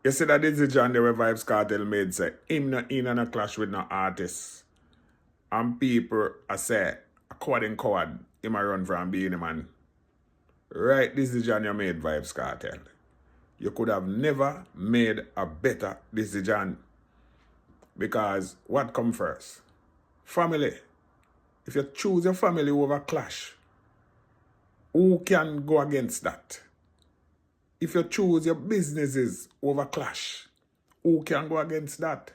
You see that this is John the Vybz Kartel made say him not in a clash with no artists. And people I say a coward him a run from being a man. Right decision you made, Vybz Kartel. You could have never made a better decision. Because what come first? Family. If you choose your family over clash, who can go against that? If you choose your businesses over clash, who can go against that?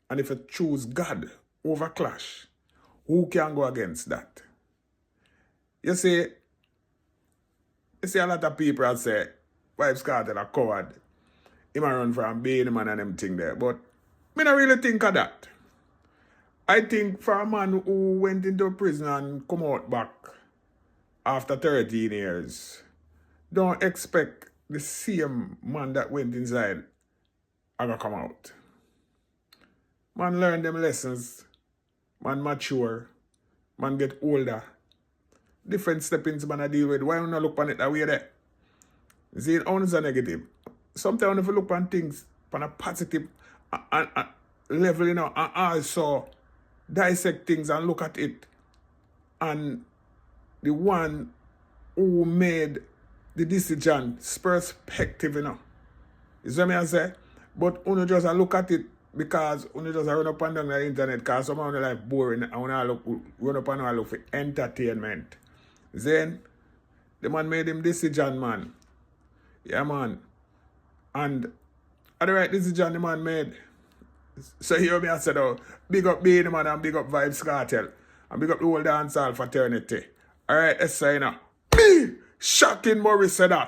And if you choose God over clash, who can go against that? You see a lot of people say, Vybz Kartel a coward. He might run from being a man and them thing there. But I don't really think of that. I think for a man who went into prison and come out back after 13 years, don't expect the same man that went inside to come out. Man learn them lessons. Man mature. Man get older. Different steppings man I deal with. Why don't I look on it that way there? See, it only is a negative. Sometimes if you look on things on a positive level, and also dissect things and look at it. And the one who made the decision perspective, You see what I say? But you just look at it because you just run up and down the internet because some of the life boring and run up and look for entertainment. Then the man made him decision, man. Yeah, man. And at the right decision the man made. So hear me I said, big up Beenie Man and big up Vybz Kartel. And big up the whole dancehall fraternity. Alright, let's say now. Me! Shocking Morris said that.